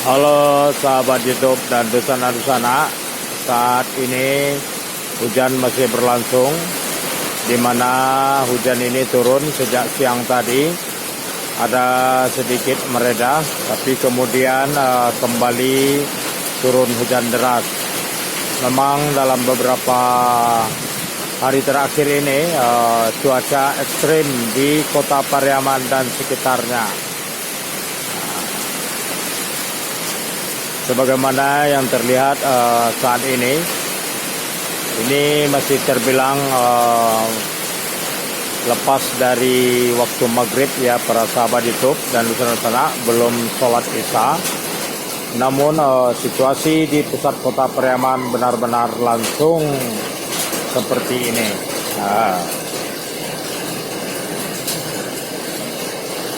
Halo sahabat YouTube dan Dusana-Dusana, saat ini hujan masih berlangsung, di mana hujan ini turun sejak siang tadi, ada sedikit mereda, tapi kemudian kembali turun hujan deras. Memang dalam beberapa hari terakhir ini cuaca ekstrim di Kota Pariaman dan sekitarnya. Sebagaimana yang terlihat saat ini masih terbilang lepas dari waktu maghrib ya para sahabat YouTube dan Dusana belum sholat isya. Namun situasi di pusat Kota Pariaman benar-benar langsung seperti ini.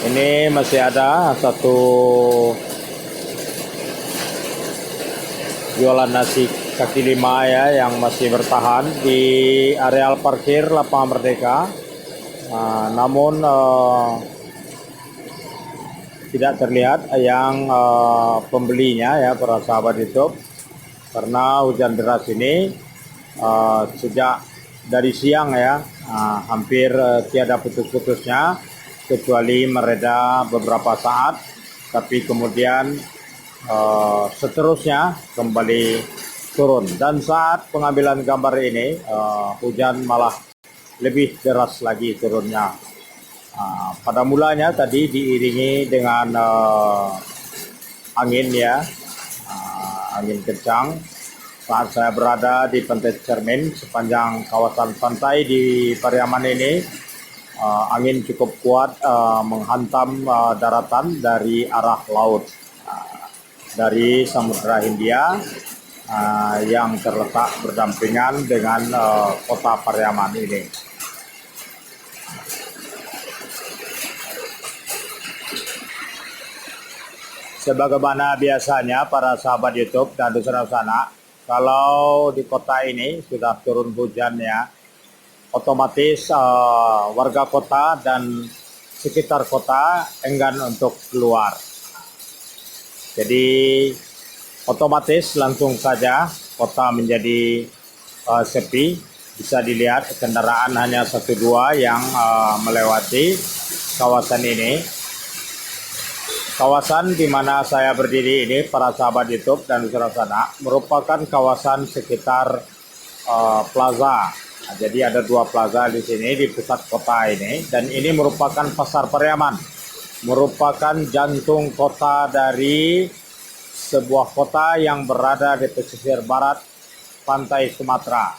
Ini masih ada satu jualan nasi kaki lima ya yang masih bertahan di areal parkir Lapangan Merdeka. Namun tidak terlihat yang pembelinya ya para sahabat YouTube, karena hujan deras ini sejak dari siang ya hampir tiada putus-putusnya, kecuali mereda beberapa saat, tapi kemudian seterusnya kembali turun. Dan saat pengambilan gambar ini hujan malah lebih deras lagi turunnya. Pada mulanya tadi diiringi dengan angin ya, angin kencang. Saat saya berada di Pantai Cermin sepanjang kawasan pantai di Pariaman ini, angin cukup kuat menghantam daratan dari arah laut, dari Samudra Hindia yang terletak berdampingan dengan Kota Pariaman ini. Sebagaimana biasanya para sahabat YouTube dan Dusana-Dusana, kalau di kota ini sudah turun hujan ya, otomatis warga kota dan sekitar kota enggan untuk keluar. Jadi otomatis langsung saja kota menjadi sepi. Bisa dilihat kendaraan hanya 1-2 yang melewati kawasan ini. Kawasan di mana saya berdiri ini para sahabat YouTube dan Dusana merupakan kawasan sekitar plaza. Jadi ada 2 plaza di sini di pusat kota ini, dan ini merupakan Pasar Pariaman, merupakan jantung kota dari sebuah kota yang berada di pesisir barat pantai Sumatera.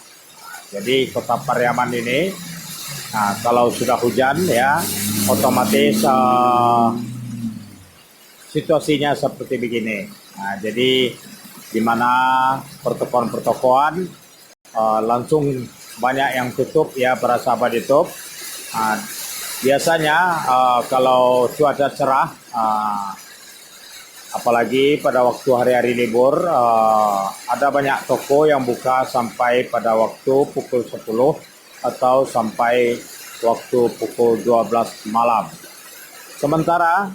Jadi Kota Pariaman ini, kalau sudah hujan ya, otomatis situasinya seperti begini. Jadi di mana pertokoan-pertokoan langsung banyak yang tutup ya para sahabat YouTube. Biasanya kalau cuaca cerah, apalagi pada waktu hari-hari libur, ada banyak toko yang buka sampai pada waktu pukul 10 atau sampai waktu pukul 12 malam. Sementara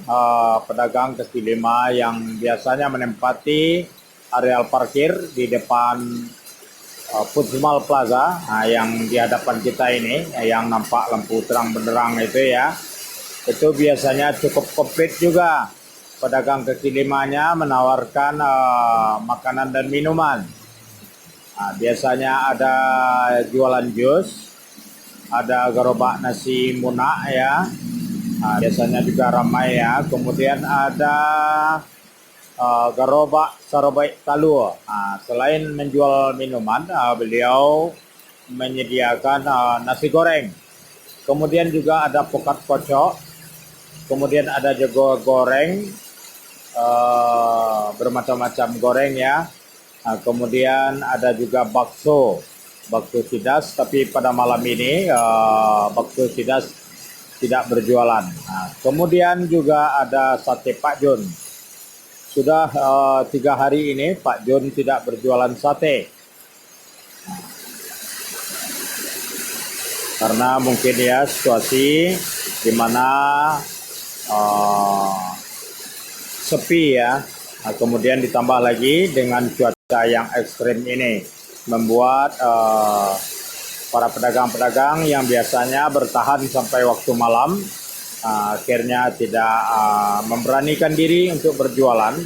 pedagang kaki lima yang biasanya menempati areal parkir di depan Futsal Plaza yang di hadapan kita ini, yang nampak lampu terang benderang itu ya, itu biasanya cukup komplit juga. Pedagang kaki limanya menawarkan makanan dan minuman. Biasanya ada jualan jus, ada gerobak nasi munak ya, biasanya juga ramai ya. Kemudian ada gerobak sarobek talur. Selain menjual minuman, beliau menyediakan nasi goreng. Kemudian juga ada pokat kocok. Kemudian ada jago goreng, bermacam-macam goreng ya. Kemudian ada juga bakso sidas, tapi pada malam ini bakso sidas tidak berjualan. Kemudian juga ada sate Pak Jun. Sudah 3 hari ini Pak Jun tidak berjualan sate. Karena mungkin ya situasi di mana sepi ya, Kemudian ditambah lagi dengan cuaca yang ekstrim ini membuat para pedagang-pedagang yang biasanya bertahan sampai waktu malam akhirnya tidak memberanikan diri untuk berjualan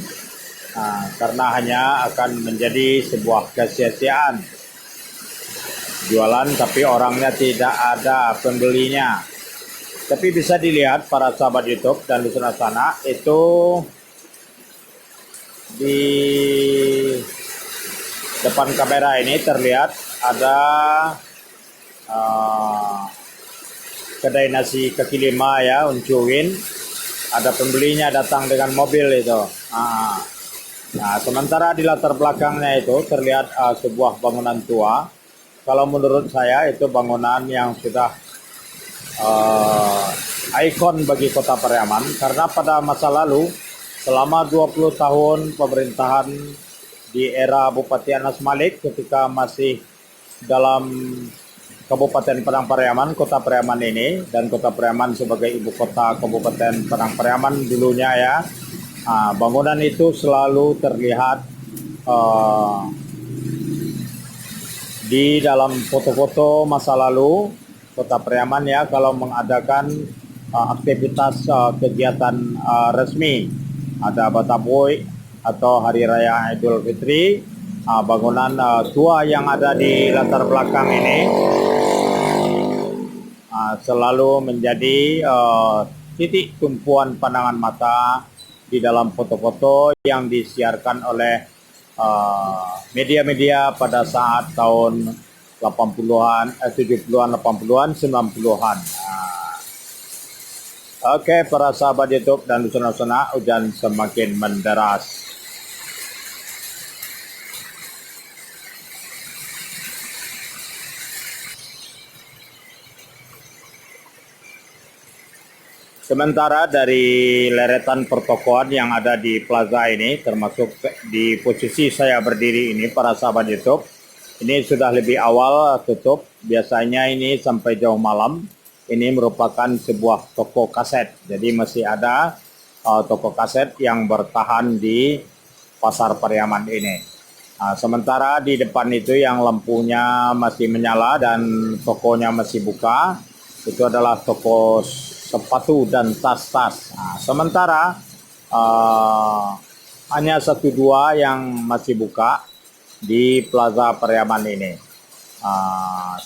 karena hanya akan menjadi sebuah kesia-siaan jualan tapi orangnya tidak ada pembelinya. Tapi bisa dilihat para sahabat YouTube dan listener sana, itu di depan kamera ini terlihat ada kedai nasi kaki lima ya, Uncuwin. Ada pembelinya datang dengan mobil itu. Nah, sementara di latar belakangnya itu terlihat sebuah bangunan tua. Kalau menurut saya itu bangunan yang sudah ikon bagi Kota Pariaman, karena pada masa lalu selama 20 tahun pemerintahan di era Bupati Anas Malik ketika masih dalam Kabupaten Padang Pariaman, Kota Pariaman ini, dan Kota Pariaman sebagai ibu kota Kabupaten Padang Pariaman dulunya ya, bangunan itu selalu terlihat di dalam foto-foto masa lalu Kota Pariaman ya, kalau mengadakan aktivitas kegiatan resmi, ada Bataboy atau Hari Raya Idul Fitri, bangunan tua yang ada di latar belakang ini selalu menjadi titik tumpuan pandangan mata di dalam foto-foto yang disiarkan oleh media-media pada saat tahun 80-an, 70-an, 80-an, 90-an. Oke, para sahabat YouTube dan listener-listener, hujan semakin menderas. Sementara dari leretan pertokoan yang ada di plaza ini, termasuk di posisi saya berdiri ini, para sahabat YouTube, ini sudah lebih awal tutup. Biasanya ini sampai jauh malam. Ini merupakan sebuah toko kaset. Jadi masih ada toko kaset yang bertahan di Pasar Pariaman ini. Sementara di depan itu yang lampunya masih menyala dan tokonya masih buka, itu adalah toko sepatu dan tas-tas. Sementara hanya 1-2 yang masih buka di Plaza Pariaman ini.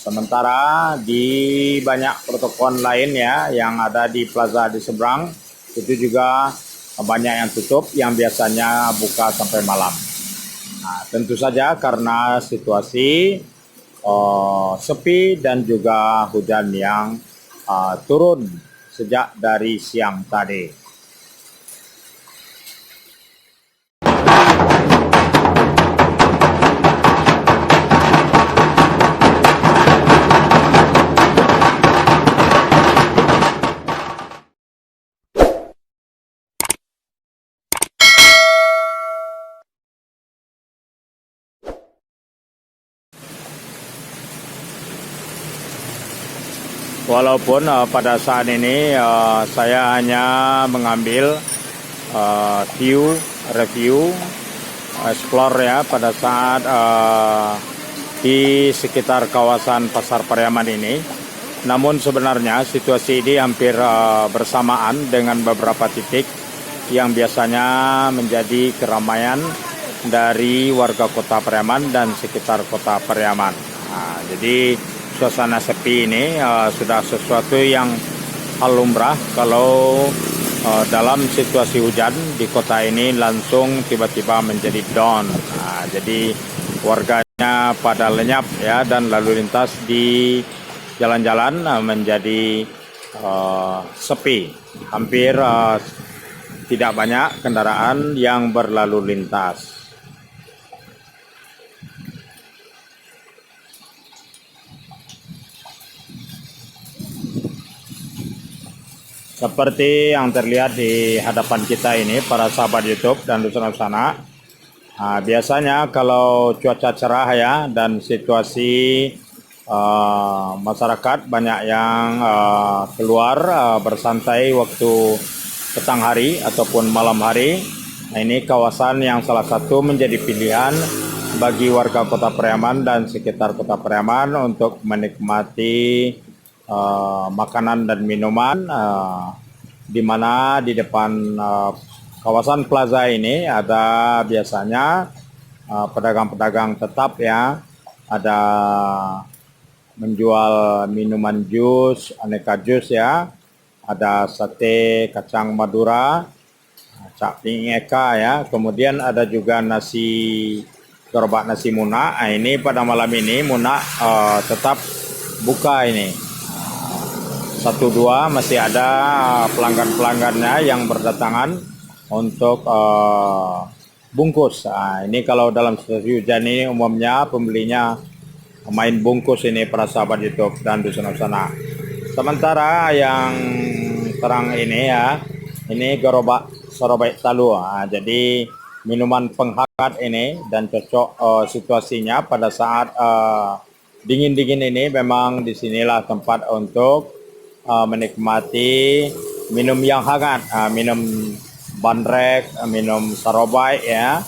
Sementara di banyak pertokoan lain ya yang ada di plaza di seberang itu juga banyak yang tutup, yang biasanya buka sampai malam. Tentu saja karena situasi sepi dan juga hujan yang turun sejak dari siang tadi. Walaupun pada saat ini saya hanya mengambil review, explore ya pada saat di sekitar kawasan Pasar Pariaman ini. Namun sebenarnya situasi ini hampir bersamaan dengan beberapa titik yang biasanya menjadi keramaian dari warga Kota Pariaman dan sekitar Kota Pariaman. Jadi suasana sepi ini sudah sesuatu yang hal lumrah kalau dalam situasi hujan di kota ini langsung tiba-tiba menjadi down. Jadi warganya pada lenyap ya, dan lalu lintas di jalan-jalan menjadi sepi. Hampir tidak banyak kendaraan yang berlalu lintas. Seperti yang terlihat di hadapan kita ini, para sahabat YouTube dan listener sana, biasanya kalau cuaca cerah ya dan situasi masyarakat banyak yang keluar bersantai waktu petang hari ataupun malam hari, Nah, ini kawasan yang salah satu menjadi pilihan bagi warga Kota Pariaman dan sekitar Kota Pariaman untuk menikmati makanan dan minuman, di mana di depan kawasan plaza ini ada biasanya pedagang-pedagang tetap ya, ada menjual minuman jus, aneka jus ya, ada sate kacang Madura, cak ping eka ya, kemudian ada juga nasi gerobak nasi Muna. Nah, ini pada malam ini Muna tetap buka ini. 1-2 masih ada pelanggan-pelanggannya yang berdatangan untuk bungkus. Nah, ini kalau dalam situasi hujan ini umumnya pembelinya main bungkus ini para sahabat YouTube dan dusun-dusun. Sementara yang terang ini ya, ini gerobak sorobek talu. Nah, jadi minuman penghangat ini dan cocok situasinya pada saat dingin-dingin ini. Memang disinilah tempat untuk menikmati minum yang hangat, minum bandrek, minum sarobay ya.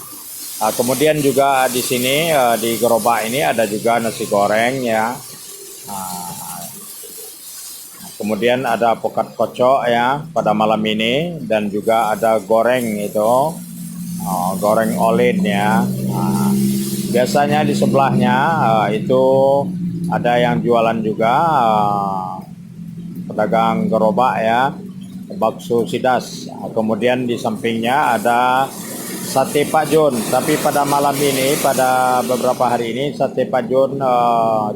Kemudian juga di sini di gerobak ini ada juga nasi goreng ya. Kemudian ada pokat kocok ya pada malam ini, dan juga ada goreng itu, goreng olin ya. Biasanya di sebelahnya itu ada yang jualan juga, pedagang gerobak ya, bakso sidas. Kemudian di sampingnya ada sate Pak Jun. Tapi pada malam ini, pada beberapa hari ini, sate Pak Jun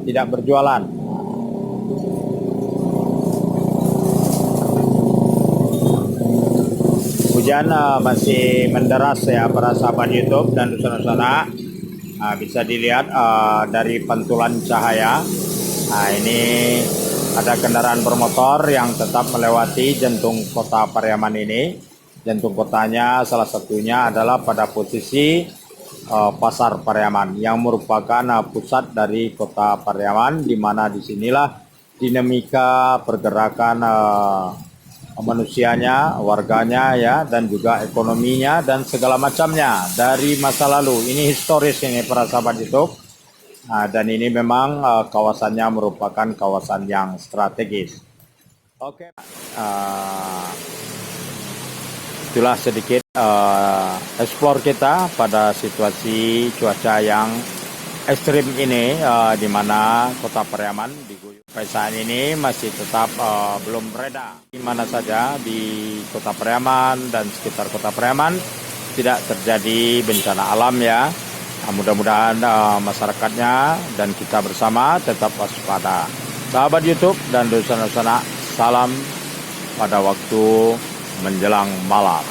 tidak berjualan. Hujan masih menderas ya para sahabat YouTube dan dusun-dusun. Bisa dilihat dari pantulan cahaya. Ini ada kendaraan bermotor yang tetap melewati jantung Kota Pariaman ini. Jantung kotanya salah satunya adalah pada posisi Pasar Pariaman yang merupakan pusat dari Kota Pariaman, di mana disinilah dinamika pergerakan manusianya, warganya ya, dan juga ekonominya dan segala macamnya dari masa lalu. Ini historis ini para sahabat YouTube. Dan ini memang kawasannya merupakan kawasan yang strategis. Oke, itulah sedikit explore kita pada situasi cuaca yang ekstrim ini, di mana Kota Pariaman diguyur. Sampai saat ini masih tetap belum reda. Di mana saja di Kota Pariaman dan sekitar Kota Pariaman tidak terjadi bencana alam ya. Mudah-mudahan masyarakatnya dan kita bersama tetap waspada. Sahabat YouTube dan dusun-dusun, salam pada waktu menjelang malam.